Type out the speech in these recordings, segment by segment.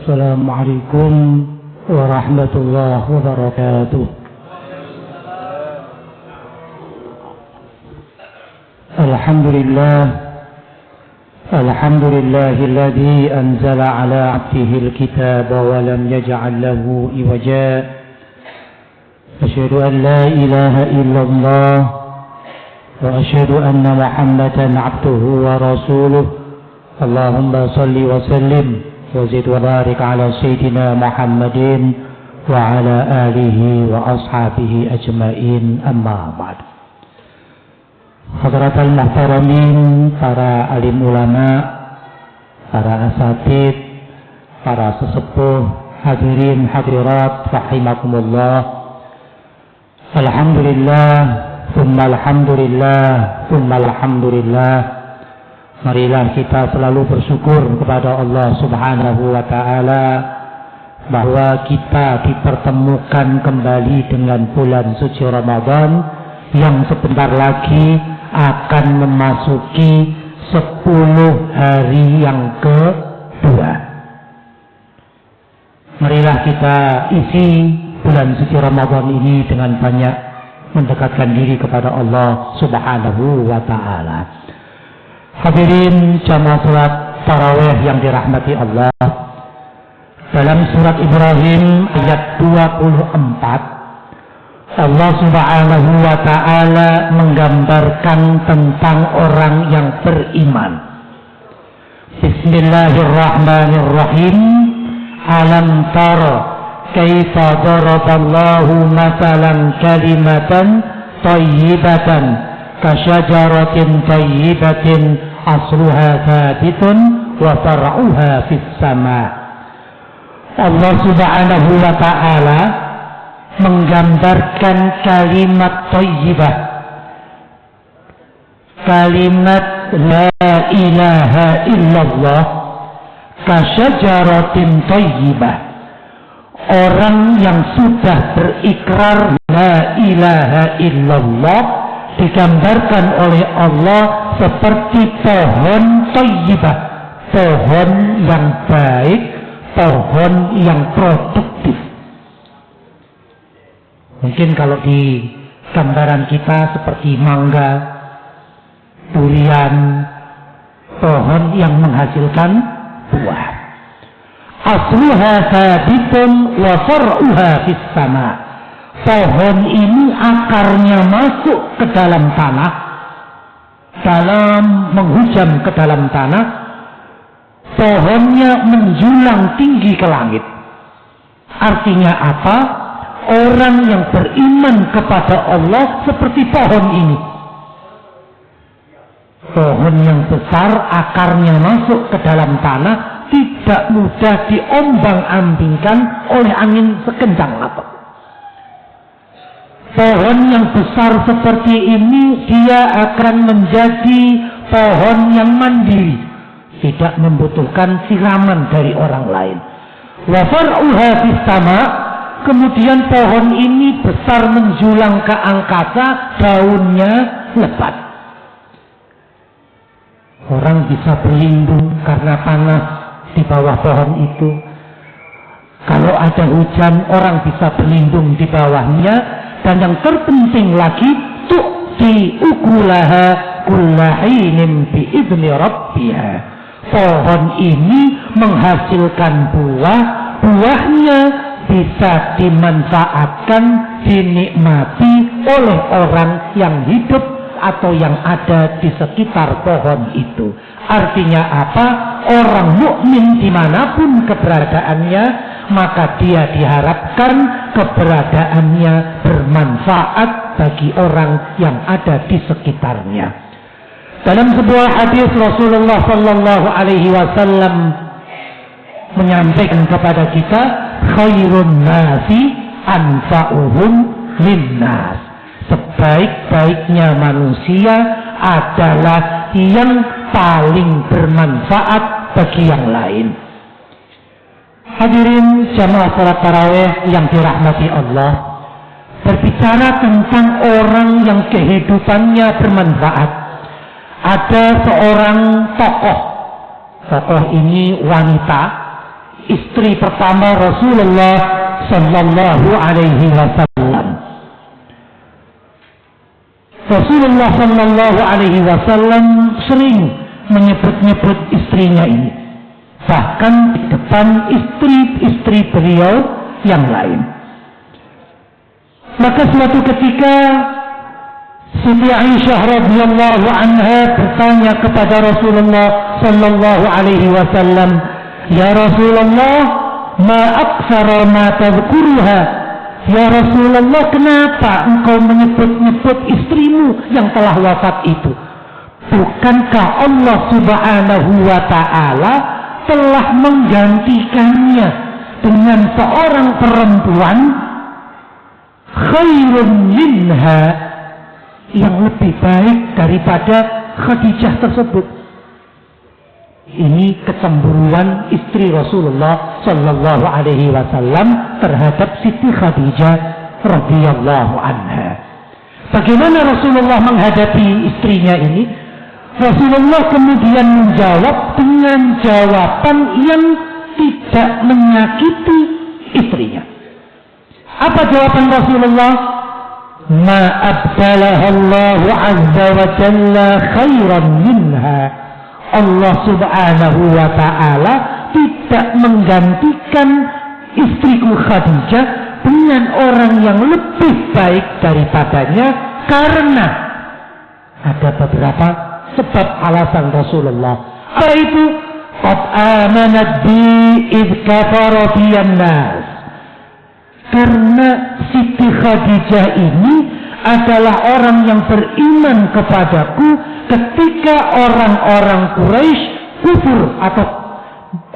Assalamualaikum warahmatullahi wabarakatuh. Alhamdulillahilladzi anzala ala 'abdihil kitaba wa lam yaj'al lahu iwaja. Asyhadu an la ilaha illallah wa asyhadu anna Muhammadan 'abduhu wa rasuluh. Allahumma shalli wa sallim wa zid wa barik ala sayyidina Muhammadin wa ala alihi wa ashabihi ajmain, amma ba'd. Hadratal muhtaramin, para alim ulama, para asatid, para sesepuh, hadirin hadirat rahimakumullah. Alhamdulillah, tsumma alhamdulillah, tsumma alhamdulillah. Marilah kita selalu bersyukur kepada Allah Subhanahu wa ta'ala bahwa kita dipertemukan kembali dengan bulan suci Ramadan yang sebentar lagi akan memasuki 10 hari yang kedua. Marilah kita isi bulan suci Ramadan ini dengan banyak mendekatkan diri kepada Allah Subhanahu wa ta'ala. Hadirin jamaah salat tarawih yang dirahmati Allah, dalam surat Ibrahim ayat 24 Allah Subhanahu wa ta'ala menggambarkan tentang orang yang beriman. Bismillahirrahmanirrahim. Alam tara kaifa daraballahu mathalan kalimatan thayyibatan kasyajaratin thayyibatin asluha thabitun wa far'uha fis sama. Allah Subhanahu wa ta'ala menggambarkan kalimat thayyibah, kalimat la ilaha illallah, kasyajaratin thayyibah. Orang yang sudah berikrar la ilaha illallah digambarkan oleh Allah seperti pohon thayyibah, pohon yang baik, pohon yang produktif. Mungkin kalau di gambaran kita seperti mangga, durian, pohon yang menghasilkan buah. Asluha thabitun wa far'uha fis sama. Pohon ini akarnya masuk ke dalam tanah, dalam menghujam ke dalam tanah, pohonnya menjulang tinggi ke langit. Artinya apa? Orang yang beriman kepada Allah seperti pohon ini. Pohon yang besar, akarnya masuk ke dalam tanah, tidak mudah diombang-ambingkan oleh angin sekencang apapun. Pohon yang besar seperti ini, dia akan menjadi pohon yang mandiri, tidak membutuhkan siraman dari orang lain. Wa far'uha fis sama. Kemudian pohon ini besar menjulang ke angkasa, daunnya lebat. Orang bisa berlindung karena panas di bawah pohon itu. Kalau ada hujan, orang bisa berlindung di bawahnya. Dan yang terpenting lagi, tu'ti ukulaha kullahinin bi'idni rabbiha. Pohon ini menghasilkan buah, buahnya bisa dimanfaatkan, dinikmati oleh orang yang hidup atau yang ada di sekitar pohon itu. Artinya apa? Orang mukmin dimanapun keberadaannya, maka dia diharapkan keberadaannya bermanfaat bagi orang yang ada di sekitarnya. Dalam sebuah hadis Rasulullah sallallahu alaihi wasallam menyampaikan kepada kita, khairun nasi anfa'uhum linnas. Sebaik-baiknya manusia adalah yang paling bermanfaat bagi yang lain. Hadirin jamaah salat tarawih yang dirahmati Allah, berbicara tentang orang yang kehidupannya bermanfaat. Ada seorang tokoh ini wanita istri pertama Rasulullah sallallahu alaihi wasallam. Rasulullah sallallahu alaihi wasallam sering menyebut-nyebut istrinya ini, bahkan di depan istri-istri beliau yang lain. Maka suatu ketika Siti Aisyah radhiyallahu anha bertanya kepada Rasulullah sallallahu alaihi wasallam, "Ya Rasulullah, ma aktsara ma tadhkuruha?" Ya Rasulullah, kenapa engkau menyebut-nyebut istrimu yang telah wafat itu? Bukankah Allah Subhanahu wa ta'ala telah menggantikannya dengan seorang perempuan khairun minha, yang lebih baik daripada Khadijah tersebut? Ini kecemburuan istri Rasulullah sallallahu alaihi wasallam terhadap Siti Khadijah radhiyallahu anha. Bagaimana Rasulullah menghadapi istrinya ini? Rasulullah kemudian menjawab dengan jawaban yang tidak menyakiti istrinya. Apa jawaban Rasulullah? Ma abdalaha Allah azza wa jalla khairan minha. Allah subhanahu wa ta'ala tidak menggantikan istriku Khadijah dengan orang yang lebih baik daripadanya, karena ada beberapa sebab alasan Rasulullah. Apa itu? Qad amanat bi idh kafara biyan nas. Karena Siti Khadijah ini adalah orang yang beriman kepadaku ketika orang-orang Quraisy kufur atau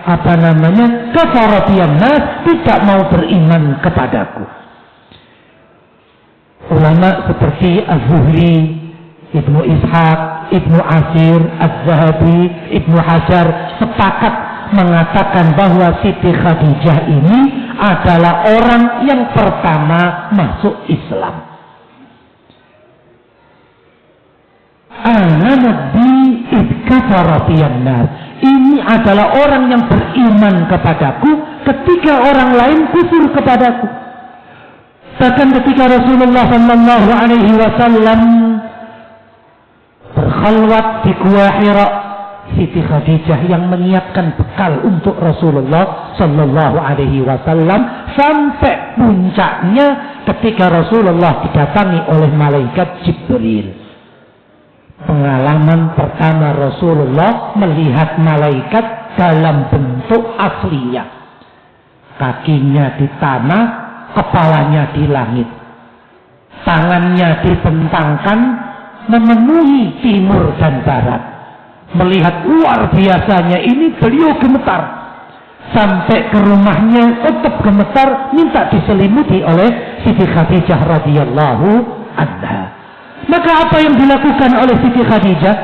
kafara biyan nas, tidak mau beriman kepadaku. Ulama seperti Az-Zuhri, Ibnu Ishaq, Ibnu Asir, Az-Zahabi, Ibnu Hajar sepakat mengatakan bahwa Siti Khadijah ini adalah orang yang pertama masuk Islam. Nabi idkafara biyan nas. Ini adalah orang yang beriman kepadaku ketika orang lain kufur kepadaku. Bahkan ketika Rasulullah sallallahu alaihi wasallam berkhalwat di Gua Hira, Siti Khadijah yang menyiapkan bekal untuk Rasulullah sallallahu alaihi wasallam, sampai puncaknya ketika Rasulullah didatangi oleh malaikat Jibril. Pengalaman pertama Rasulullah melihat malaikat dalam bentuk aslinya. Kakinya di tanah, kepalanya di langit. Tangannya dibentangkan memenuhi timur dan barat. Melihat luar biasanya ini, beliau gemetar. Sampai ke rumahnya tetap gemetar, minta diselimuti oleh Siti Khadijah radhiyallahu anha. Maka apa yang dilakukan oleh Siti Khadijah?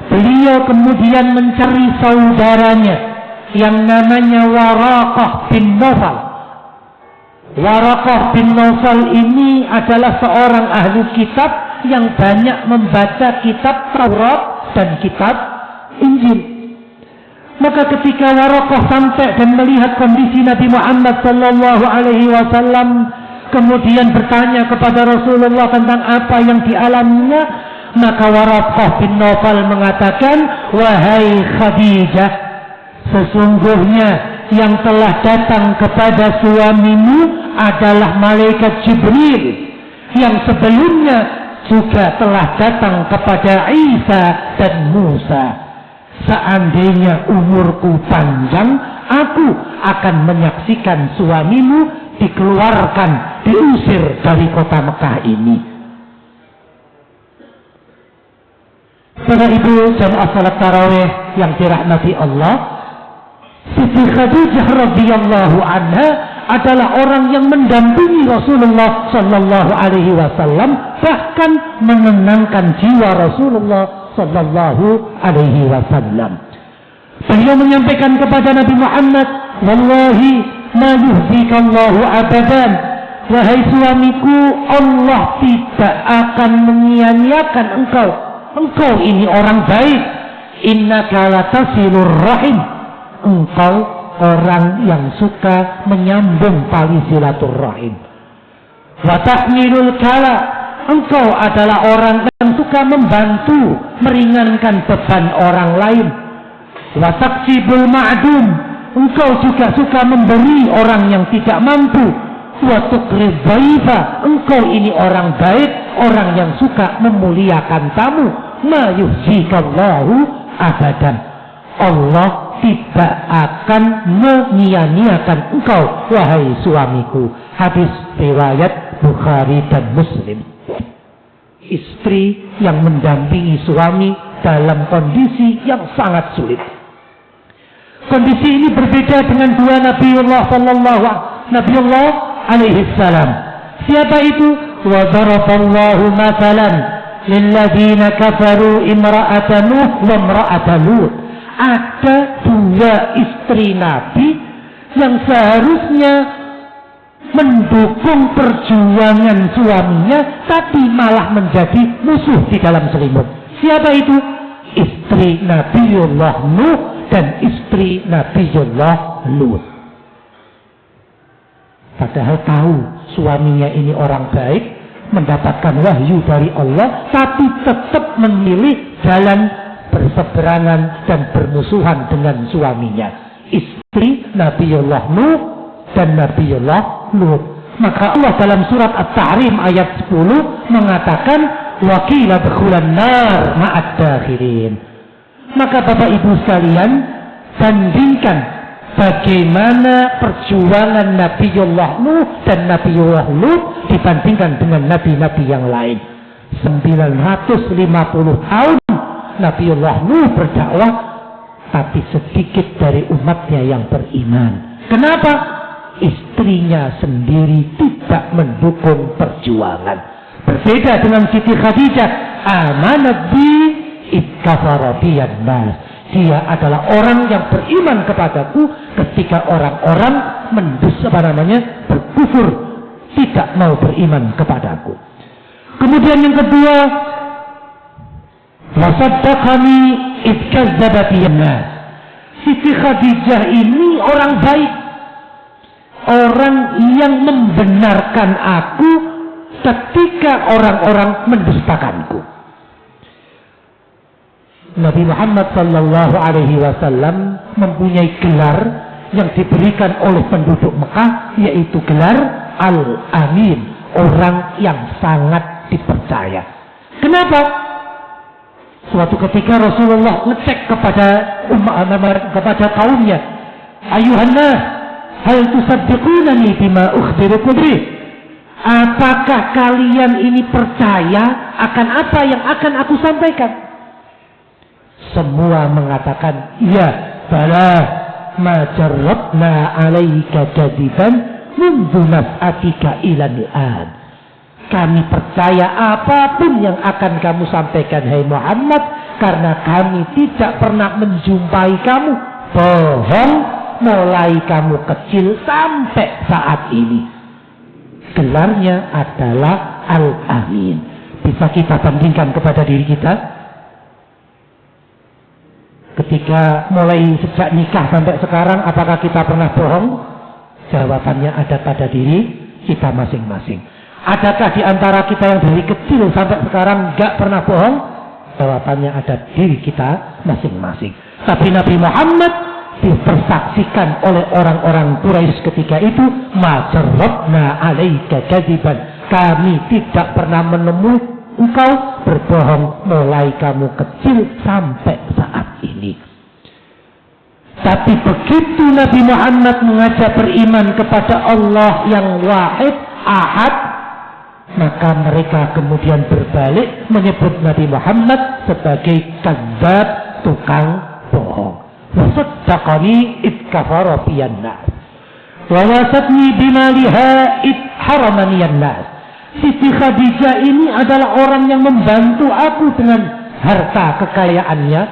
Beliau kemudian mencari saudaranya yang namanya Waraqah bin Nawfal. Waraqah bin Nawfal ini adalah seorang ahli kitab yang banyak membaca kitab Taurat dan kitab Injil. Maka ketika Waraqah sampai dan melihat kondisi Nabi Muhammad sallallahu alaihi wasallam, kemudian bertanya kepada Rasulullah tentang apa yang dialaminya, maka Waraqah bin Nawfal mengatakan, "Wahai Khadijah, sesungguhnya yang telah datang kepada suamimu adalah malaikat Jibril, yang sebelumnya juga telah datang kepada Isa dan Musa. Seandainya umurku panjang, aku akan menyaksikan suamimu dikeluarkan, diusir dari kota Mekah ini." Pada ibu jamaah salat tarawih yang dirahmati Allah, Siti Khadijah radhiyallahu anha adalah orang yang mendampingi Rasulullah sallallahu alaihi wasallam, bahkan menenangkan jiwa Rasulullah sallallahu alaihi wasallam. Beliau menyampaikan kepada Nabi Muhammad, "Wallahi ma yuhzikallahu abadan." Wahai suamiku, Allah tidak akan menyia-nyiakan engkau. Engkau ini orang baik. Innaka latasilur rahim. Engkau orang yang suka menyambung tali silaturahim. Wa tahmilul kala, engkau adalah orang yang suka membantu meringankan beban orang lain. Wa taksibul ma'dum, engkau juga suka memberi orang yang tidak mampu. Wa tuqrid dhaifa, engkau ini orang baik, orang yang suka memuliakan tamu. Ma yuhzikallahu abadan, Allah tidak akan menyia-nyiakan engkau, wahai suamiku. Hadis riwayat Bukhari dan Muslim. Istri yang mendampingi suami dalam kondisi yang sangat sulit. Kondisi ini berbeda dengan dua Nabiullah alaihi salam. Siapa itu? Wa daraballahu mathalan lilladzina kafaru imra'ata Nuh wa imra'ata Lut. Ada dua istri Nabi yang seharusnya mendukung perjuangan suaminya, tapi malah menjadi musuh di dalam selimut. Siapa itu? Istri Nabiullah Nuh dan istri Nabiullah Lut. Padahal tahu suaminya ini orang baik, mendapatkan wahyu dari Allah, tapi tetap memilih jalan berseberangan dan bermusuhan dengan suaminya. Istri Nabiullah Nuh dan Nabiullah Lut. Maka Allah dalam surat At-Tahrim ayat 10 mengatakan wa qila dukhulan nar ma'ad dakhilin. Maka Bapak Ibu sekalian, bandingkan bagaimana perjuangan Nabiullah Nuh dan Nabiullah Lut dibandingkan dengan nabi-nabi yang lain. 950 tahun Nabiullah Nuh berdakwah, tapi sedikit dari umatnya yang beriman. Kenapa? Istrinya sendiri tidak mendukung perjuangan. Berbeda dengan Siti Khadijah, amanat bi itkafara biyan nas. Dia adalah orang yang beriman kepadaku ketika orang-orang berkufur, tidak mau beriman kepadaku. Kemudian yang kedua, wasaddaqani id kadzdzaba biyan nas. Siti Khadijah ini orang baik, orang yang membenarkan aku ketika orang-orang mendustakanku. Nabi Muhammad sallallahu alaihi wasallam mempunyai gelar yang diberikan oleh penduduk Mekah, yaitu gelar Al-Amin, orang yang sangat dipercaya. Kenapa? Suatu ketika Rasulullah ngecek kepada kaumnya, ayuhan nas, hal tusaddiqunani bima ukhbirukum bih? Apakah kalian ini percaya akan apa yang akan aku sampaikan? Semua mengatakan, ya, bala ma jarrabna alaika kadiban mundu nas'atika ilal an. Kami percaya apapun yang akan kamu sampaikan, hai Muhammad, karena kami tidak pernah menjumpai kamu bohong mulai kamu kecil sampai saat ini. Gelarnya adalah Al-Amin. Bisa kita bandingkan kepada diri kita? Ketika mulai sejak nikah sampai sekarang, apakah kita pernah bohong? Jawabannya ada pada diri kita masing-masing. Adakah di antara kita yang dari kecil sampai sekarang gak pernah bohong? Jawabannya ada diri kita masing-masing. Tapi Nabi Muhammad dipersaksikan oleh orang-orang Quraisy ketika itu, ma jarrabna alaika kadziban. Kami tidak pernah menemui engkau berbohong mulai kamu kecil sampai saat ini. Tapi begitu Nabi Muhammad mengajak beriman kepada Allah yang wahid, ahad, maka mereka kemudian berbalik menyebut Nabi Muhammad sebagai kadzdzab, tukang bohong. Wasaddaqani id kafara biyan nas wa wasatni bimaliha id haramaniyan nas. Siti Khadijah ini adalah orang yang membantu aku dengan harta kekayaannya,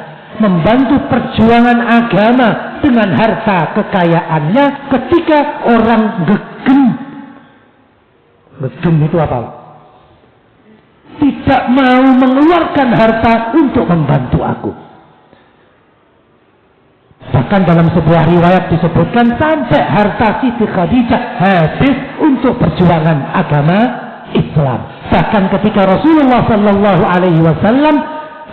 membantu perjuangan agama dengan harta kekayaannya ketika orang gegem. Gegem itu apa? Tidak mau mengeluarkan harta untuk membantu aku. Bahkan dalam sebuah riwayat disebutkan sampai harta Siti Khadijah habis untuk perjuangan agama Islam. Bahkan ketika Rasulullah Sallallahu Alaihi Wasallam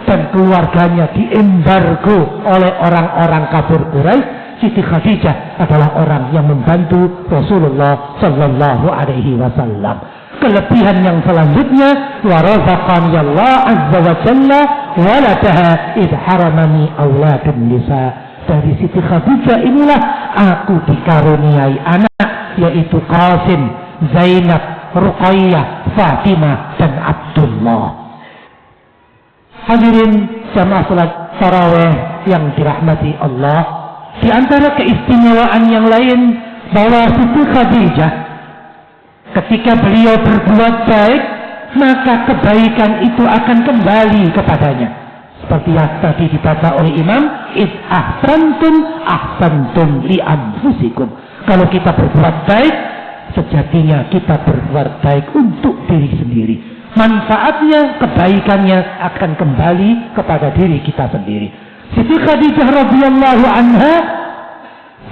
dan keluarganya diembargo oleh orang-orang kafir Quraisy, Siti Khadijah adalah orang yang membantu Rasulullah Sallallahu Alaihi Wasallam. Kelebihan yang selanjutnya, wa razaqani Allah azza wa jalla waladaha id haramani auladun nisa. Dari Siti Khadijah inilah aku dikaruniai anak, yaitu Qasim, Zainab, Ruqayyah, Fatimah dan Abdullah. Hadirin jamaah salat tarawih yang dirahmati Allah, di antara keistimewaan yang lain bahwa Siti Khadijah ketika beliau berbuat baik, maka kebaikan itu akan kembali kepadanya. Seperti yang tadi dibaca oleh Imam, id ahsantum li anfusikum. Kalau kita berbuat baik, sejatinya kita berbuat baik untuk diri sendiri. Manfaatnya, kebaikannya akan kembali kepada diri kita sendiri. Siti Khadijah radhiyallahu anha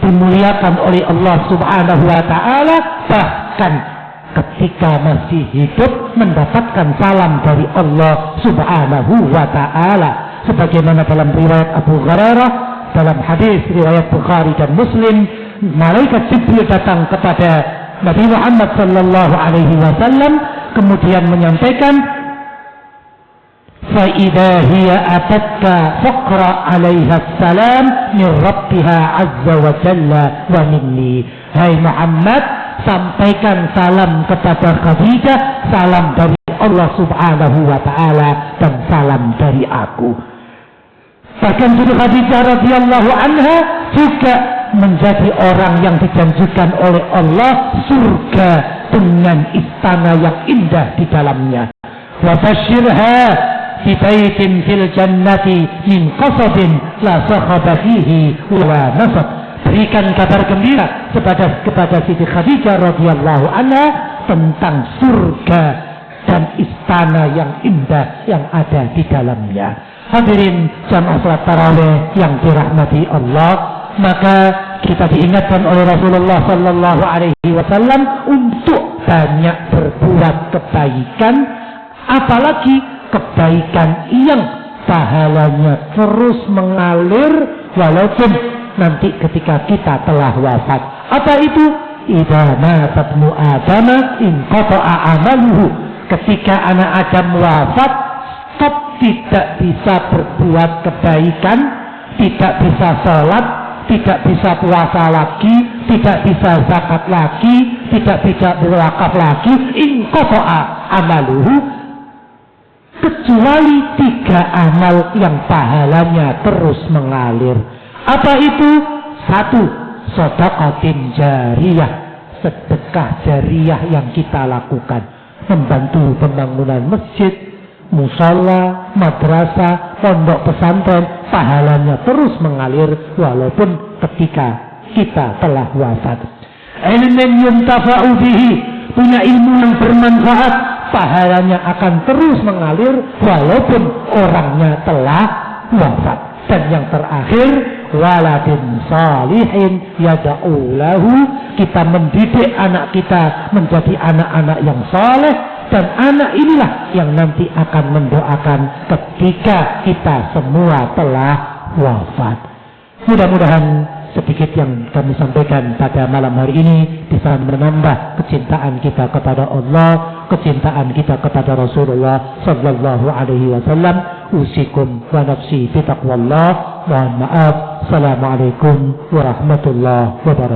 dimuliakan oleh Allah Subhanahu wa taala, bahkan ketika masih hidup mendapatkan salam dari Allah Subhanahu wa taala, sebagaimana dalam riwayat Abu Hurairah, dalam hadis riwayat Bukhari dan Muslim, malaikat Jibril datang kepada Nabi Muhammad sallallahu alaihi wasallam kemudian menyampaikan, fa idza hiya atatka faqra 'alaiha salam min rabbiha azza wa jalla wa minni. Hai Muhammad, sampaikan salam kepada Khadijah, salam dari Allah Subhanahu wa taala dan salam dari aku. Bahkan Siti Khadijah radhiyallahu anha juga menjadi orang yang dijanjikan oleh Allah surga dengan istana yang indah di dalamnya. Wa basyirha bi baitin fil jannati min qasabin la sakhaba fihi wa nasab. Berikan kabar gembira kepada Siti Khadijah radhiyallahu anha tentang surga dan istana yang indah yang ada di dalamnya. Hadirin jamaah salat tarawih yang dirahmati Allah, maka kita diingatkan oleh Rasulullah sallallahu alaihi wasallam untuk banyak berbuat kebaikan, apalagi kebaikan yang pahalanya terus mengalir walaupun nanti ketika kita telah wafat. Apa itu? Idza mata ibnu Adam inqata'a amaluhu. Ketika anak Adam wafat, stop, tidak bisa berbuat kebaikan, tidak bisa sholat, tidak bisa puasa lagi, tidak bisa zakat lagi, tidak bisa berwakaf lagi, inqata'a amaluhu, kecuali 3 amal yang pahalanya terus mengalir. Apa itu? 1. Shadaqatin jariyah, sedekah jariyah yang kita lakukan, membantu pembangunan masjid, musala, madrasah, pondok pesantren, pahalanya terus mengalir walaupun ketika kita telah wafat. Ilmun yuntafa'u bihi, punya ilmu yang bermanfaat, pahalanya akan terus mengalir walaupun orangnya telah wafat. Dan yang terakhir, waladin salihin yada'u lahu, kita mendidik anak kita menjadi anak-anak yang saleh, dan anak inilah yang nanti akan mendoakan ketika kita semua telah wafat. Mudah-mudahan sedikit yang kami sampaikan pada malam hari ini bisa menambah kecintaan kita kepada Allah, kecintaan kita kepada Rasulullah sallallahu alaihi wasallam. Usikum wa nafsi bi taqwallah. Mohon maaf. Assalamualaikum warahmatullahi wabarakatuh.